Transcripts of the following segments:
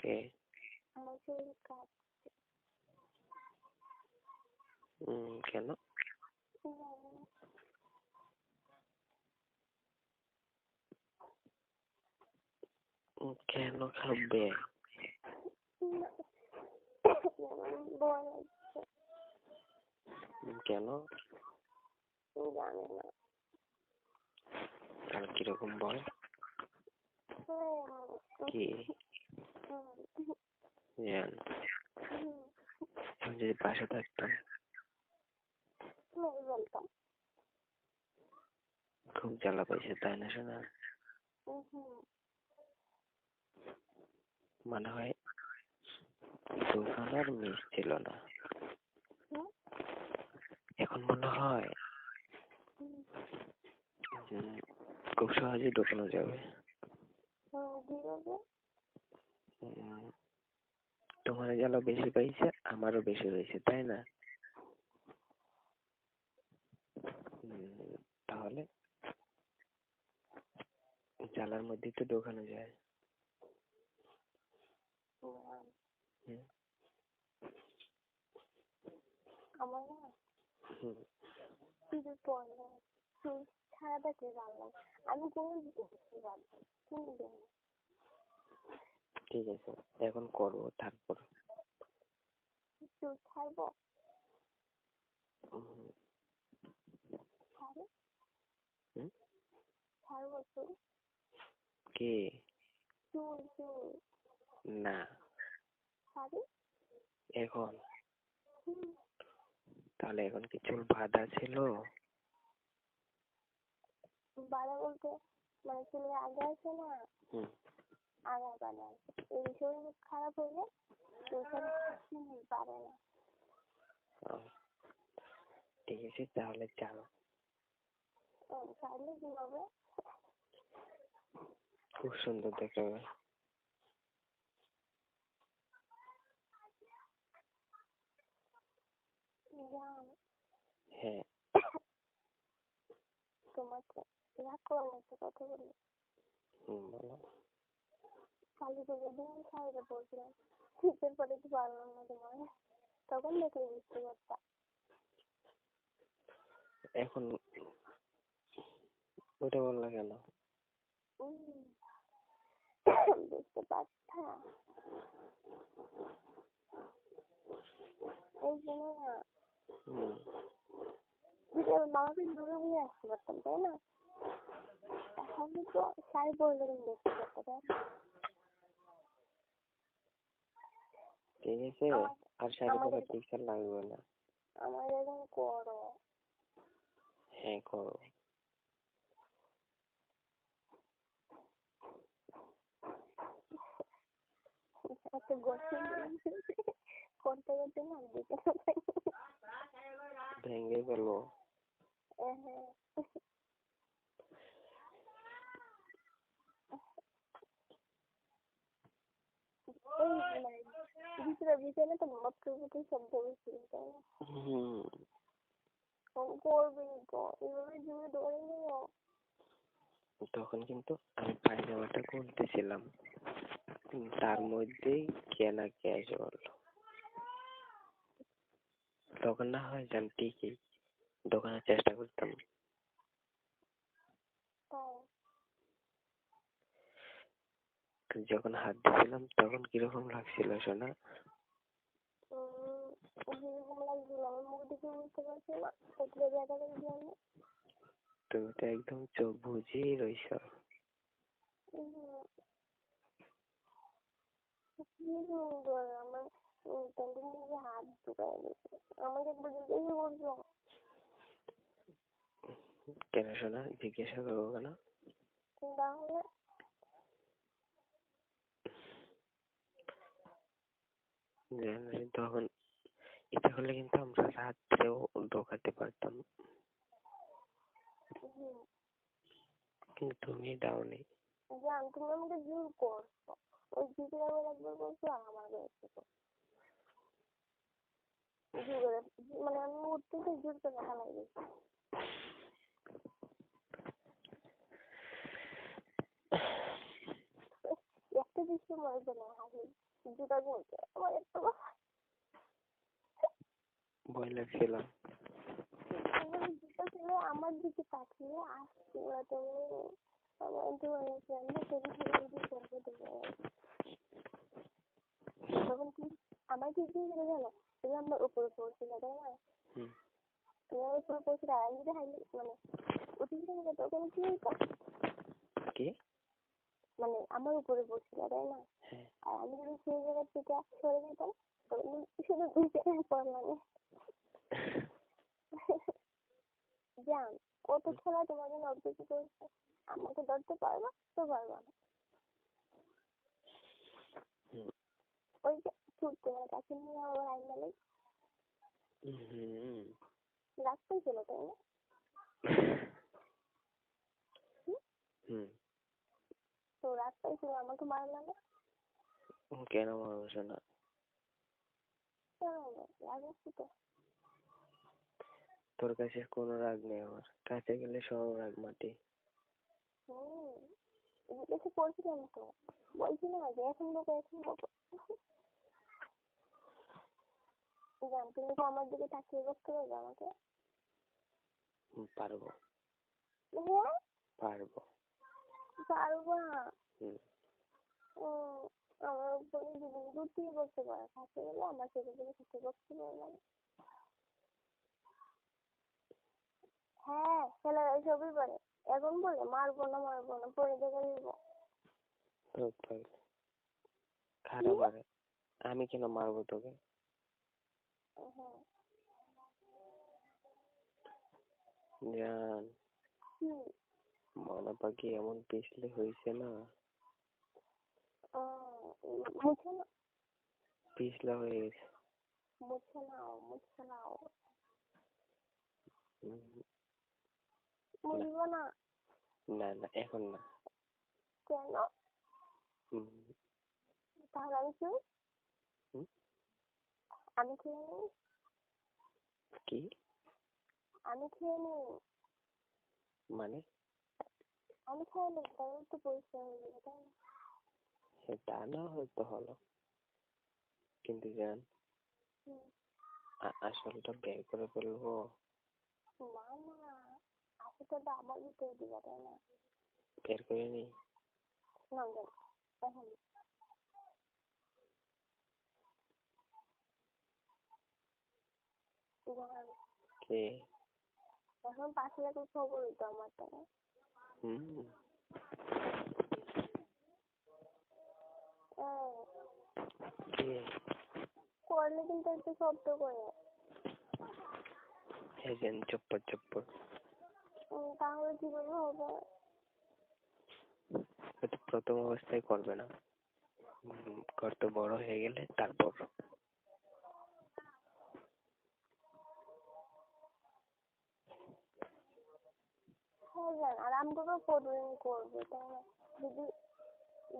কে? আমার শরীর কাঁপছে। কেন? কেন খাবে? ভয় লাগছে। কেন? জানি না। আর কিরকম ভয়? কি জান? আমি যদি পাশে থাকতাম বলতাম খুব জ্বালা পাইছে, তাই না শোনা? মনে হয় দোকানের মিস ছিল না, এখন মনে হয় খুব সহজেই দোকানে যাবে। তোমার জ্বালা বেশি পাইছে, আমারও বেশি হয়েছে, তাই না? তাহলে জ্বালার মধ্যে তো দোকানে যায়। আমার না কিছু পড়লে ছাড়া থাকলে ভালো লাগে। আমি কোনো ঠিক আছে, এখন করবো, তারপর ছাড়বো। ছাড়বো চুল? কে? চুল চুল না ছাড়ি এখন। তাহলে এখন কি চুল বাঁধা ছিল? বাঁধা বলতে মানে চুলের আগে আছে না, আগা বাঁধা আছে। এই শরীর খারাপ হইলে পারে না। ঠিক আছে, তাহলে চলো। ছাড়লে কি হবে? খুব সুন্দর দেখাবে। হ্যাঁ। তোমাকে রাগ করার একটা কথা বলি। বলো। কালী পুজোর দিন শাড়িটা পরছিলাম, শীতের পরে একটু পারলাম না তোমার, তখন দেখে বুঝতে পারতাম। এখন ওটা বললা কেন? বুঝতে পারতা? এই জন্য না মামাকে দূরে নিয়ে আসতে পারতাম, তাই না? এখন তো শাড়ি পরলে দেখতে পারতো, তাই না? ঠিক আছে, আর শাড়ি পরার ইচ্ছা লাগবে না। আমার এরকম করো। হ্যাঁ করো। একটা গোসল করতে করতে না ভেঙে ফেলবো। ভিতরে ভিতরে তো মতকে শব্দ হয়েছিল, তাই না? করবি তো এভাবে জুড়ে ধরে নিও। তখন কিন্তু আমি পায়জামাটা খুলতেছিলাম, তার মধ্যেই কে না কে এসে বললো। তখন না হয় আমি ঠিকই দোকানের চেষ্টা করতাম। যখন হাত দিয়েছিলাম তখন কিরকম লাগছিল শোনা? তুমি তো একদম চোখ বুঝেই রইছ। কেন শোনা? জিজ্ঞাসা করবো কেন? তখন এটা হলে কিন্তু আমরা রাত্রেও ঢোকাতে পারতাম, কিন্তু তুমি দাওনি। তুমি আমাকে জোর করছো, ওই জিতের আবার একবার বলছো আমার মানে আমি উঠতে জোর করে হালাই দিচ্ছি। একটা একটা দৃশ্য মনে পড়ে হাসি জুতা বলতে আমার একটু ভয় লাগছিল। জুতা ছিল আমার দিকে তাকিয়ে আসছে ওরা তো আমার ধরে ফ্রেন্ডে করবো তখন কি আমার কি জানো তুমি আমার উপরে পড়ছিল তাই না তোমার উপরে পড়ছিল আর আমি যদি হাইলে মানে উঠে তখন কি কি মানে আমার উপরে পড়ছিল তাই না আর আমি যদি সেই জায়গা থেকে সরে যেতাম তখন শুধু দুই জায়গায় পড়লাম জান কত খেলা তোমার জন্য অবজেক্ট করেছে আমাকে ধরতে পারবা তো পারবা না ওই যে ছুট তোমার কাছে নিয়ে আবার আইনালে রাস্তায় ছিল তাই না তো রাস্তায় ছিল আমাকে মারলাম না কেন মারবো না? রাগ আসছে তো তোর কাছে কোনো রাগ নেই, আমার কাছে গেলে সব রাগ মাটি। এসে পড়ছিলাম তো বলছি না যে এখন লোক জান তুমি তো আমার দিকে তাকিয়ে বসতে পারবে আমাকে পারবো পারবো পারবো না আমার উপরে যদি দূর থেকে বসতে পারে কাছে গেলে আমার ছেলে দিকে সাথে বসতে পারলাম হ্যাঁ ছেলেরা সবই পারে এখন বলে মারবো না পরে দেখে নিবো খারাপ পারে আমি কেন মারবো তোকে? জান মনা পাখি এমন পিছলে হয়েছে না, মুছে না পিছলা হয়ে গেছে। মুছে নাও মুছবো না না না এখন না। কেন তাহলে আমি খেয়ে নিই কি আমি খেয়ে নিই মানে আমি খেয়ে নিই তাহলে একটু পরিষ্কার হয়ে যাবে তাই না সেটা না হয়তো হলো, কিন্তু জান আসলটা বের করে ফেলবো। না না আসলটা আমার ভিতরে দিবা তাই না বের করে নি না এখন কে এখন 5 লাখের খবর হইতো আমার তাই করলে কিন্তু একটু শব্দ করে চপ্পর চপ্পর তাহলে কিভাবে হবে প্রথম অবস্থায় করবে না, কত বড় হয়ে গেলে তারপর। হ্যাঁ জান আর আমরাও প্রতিদিন করবো তাই না যদি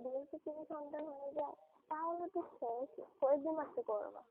বিয়ে থেকে সন্তান হয়ে যায় তাহলে তো শেষ কয়েকদিন মাত্র করবা